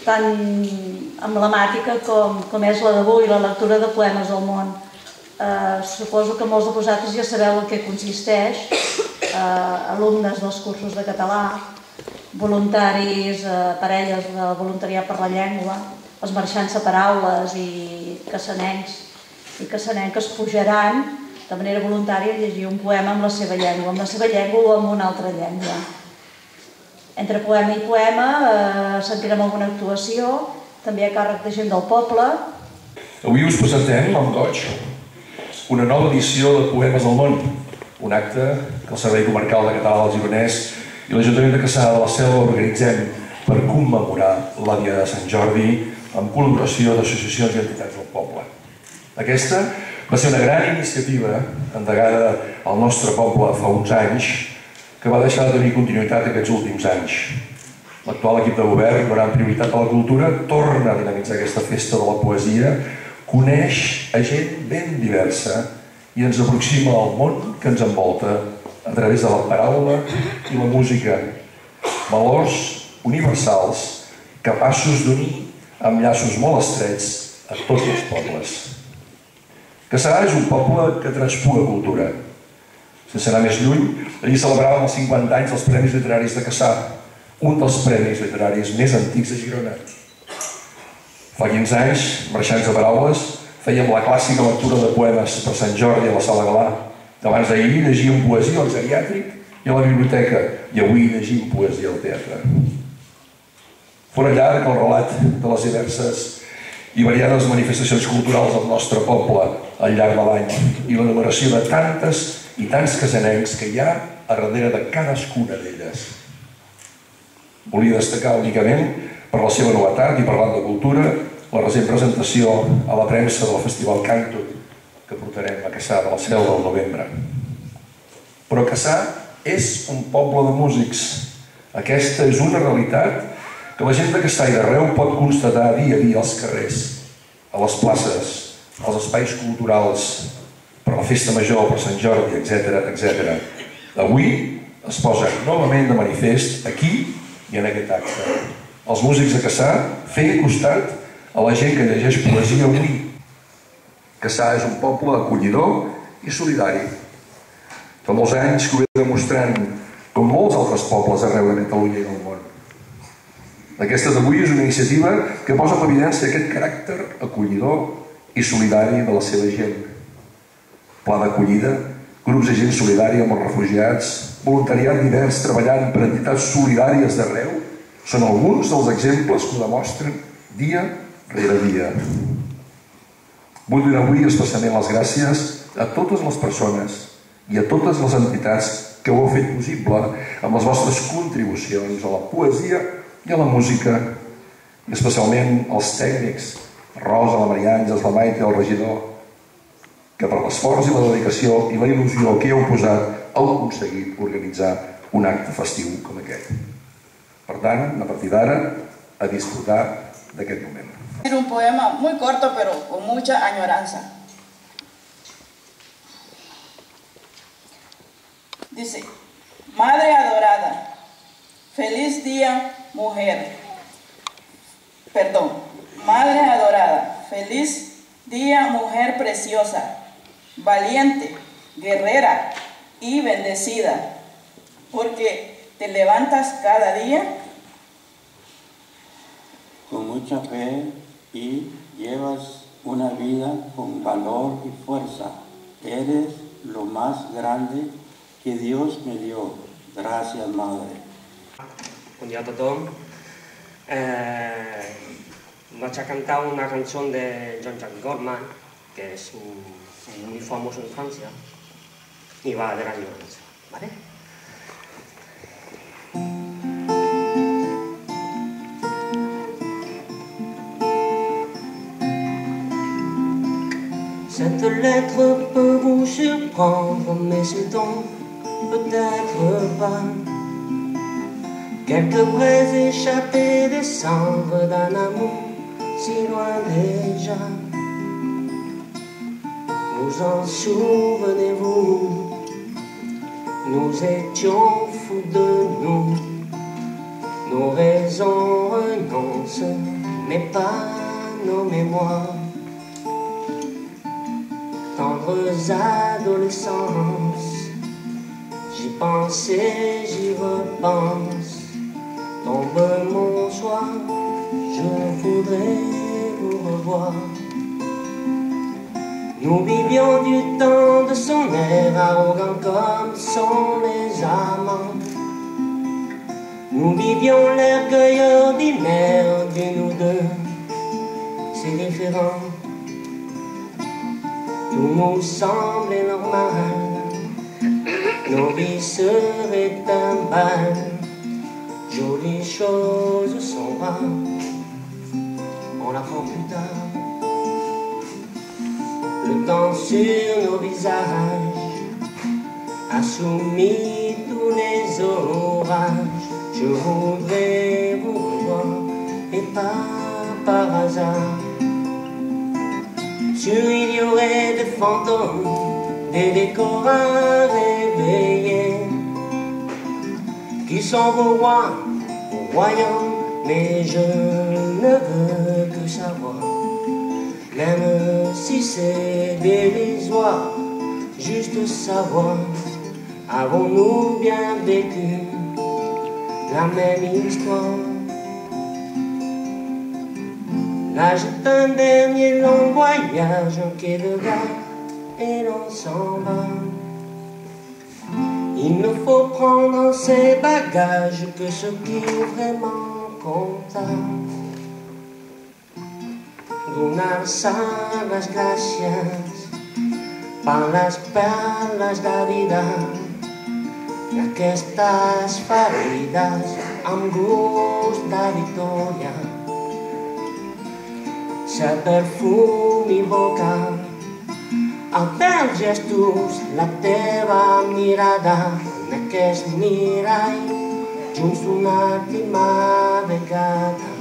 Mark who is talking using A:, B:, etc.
A: tan emblemàtica com és la d'avui, la lectura de Poemes del món. Suposo que molts de vosaltres ja sabeu en què consisteix, alumnes dels cursos de català, voluntaris, parelles de voluntariat per la llengua, els marxants de paraules i cassanenques pujaran de manera voluntària a llegir un poema amb la seva llengua o amb una altra llengua. Entre poema i poema sentirem alguna actuació, també a càrrec de gent del poble.
B: Avui us presentem, amb goig, una nova edició de Poemes del món, un acte que el Servei Comarcal de Català del Gironès i l'Ajuntament de Cassà de la Selva organitzem per commemorar la Dia de Sant Jordi amb col·laboració d'associacions i entitats del poble. Aquesta va ser una gran iniciativa endegada al nostre poble fa uns anys que va deixar de tenir continuïtat aquests últims anys. L'actual equip de govern, donant prioritat a la cultura, torna a dinamitzar aquesta festa de la poesia, coneix a gent ben diversa i ens aproxima al món que ens envolta a través de la paraula i la música. Valors universals capaços d'unir amb llaços molt estrets a tots els pobles. Cassà és un poble que traspua cultura. Sense anar més lluny, allí celebràvem els 50 anys dels Premis Literaris de Cassà, un dels premis literaris més antics de Girona. Fa 15 anys, marxants de paraules, fèiem la clàssica lectura de poemes per Sant Jordi a la Sala Galà. Abans d'ahir llegíem poesia al geriàtric i a la biblioteca, i avui llegim poesia al teatre. Fora llarg el relat de les diverses i variades manifestacions culturals del nostre poble al llarg de l'any i l'enumeració de tantes i tants casanencs que hi ha a darrere de cadascuna d'elles. Volia destacar únicament, per la seva novetat i parlant de cultura, la recent presentació a la premsa del Festival Càntud que portarem a Cassà de la Selva al novembre. Però Cassà és un poble de músics. Aquesta és una realitat que la gent de Cassà i d'arreu pot constatar dia a dia als carrers, a les places, als espais culturals, per la festa major, per Sant Jordi, etc. Avui es posa novament de manifest aquí i en aquest acte. Els músics de Cassà fent costat a la gent que llegeix poesia avui. Cassà és un poble acollidor i solidari. Fa molts anys que ho ve demostrant, com molts altres pobles arreu de Catalunya i del món. Aquesta d'avui és una iniciativa que posa en evidència aquest caràcter acollidor i solidari de la seva gent. Pla d'acollida, grups de gent solidària amb els refugiats, voluntariat divers treballant per entitats solidàries d'arreu, són alguns dels exemples que ho demostren dia rere dia. Vull donar avui especialment les gràcies a totes les persones i a totes les entitats que ho heu fet possible amb les vostres contribucions a la poesia i a la música, i especialment als tècnics, la Rosa, la Maria Àngels, la Maite, el regidor, que per l'esforç i la dedicació i la il·lusió que hi heu posat heu aconseguit organitzar un acte festiu com aquest. Per tant, a partir d'ara, a disfrutar d'aquest moment.
C: Es un poema muy corto, pero con mucha añoranza. Dice: Madre adorada, feliz día, mujer. Perdón, Madre adorada, feliz día, mujer preciosa, valiente, guerrera y bendecida, porque te levantas cada día
D: con mucha fe y llevas una vida con valor y fuerza. Eres lo más grande que Dios me dio. Gracias, Madre.
E: Bon dia a tothom. Vaig a cantar una cançó de Jean-Jacques Goldman, que és muy famoso en Francia, i va de la llorança. ¿Vale? Cette lettre peut vous surprendre, mais c'est donc peut-être pas quelques braises échappées des cendres d'un amour si loin déjà. Vous en souvenez-vous? Nous étions fous de nous, nos raisons renoncent. mais pas nos mémoires. Tendres adolescences, j'y pensais, j'y repense. Tombe mon soir, je voudrais vous revoir. Nous vivions du temps de son air, arrogant comme sont les amants. Nous vivions l'orgueil ordinaire de nous deux, c'est différent. Tout nous semblait normal, nos vies seraient un bal. Jolies choses sont rares, on l'apprend plus tard. Le temps sur nos visages a soumis tous les orages. Je voudrais vous revoir, et pas par hasard. Sûr il y aurait des fantômes, des décors à réveiller, qui sont vos rois, vos royaumes, mais je ne veux que savoir. Même si c'est dérisoire, juste savoir, avons-nous bien vécu la même histoire? L'âge est un dernier long voyage, un quai de gare, et l'on s'en va. Il ne faut prendre en ses bagages que ce qui vraiment compta. Donarse las gracias per les perles de vida i aquestes ferides amb gust de victòria. Se perfumi boca, els teus gestos, la teva mirada en aquest mirall, junts una última vegada.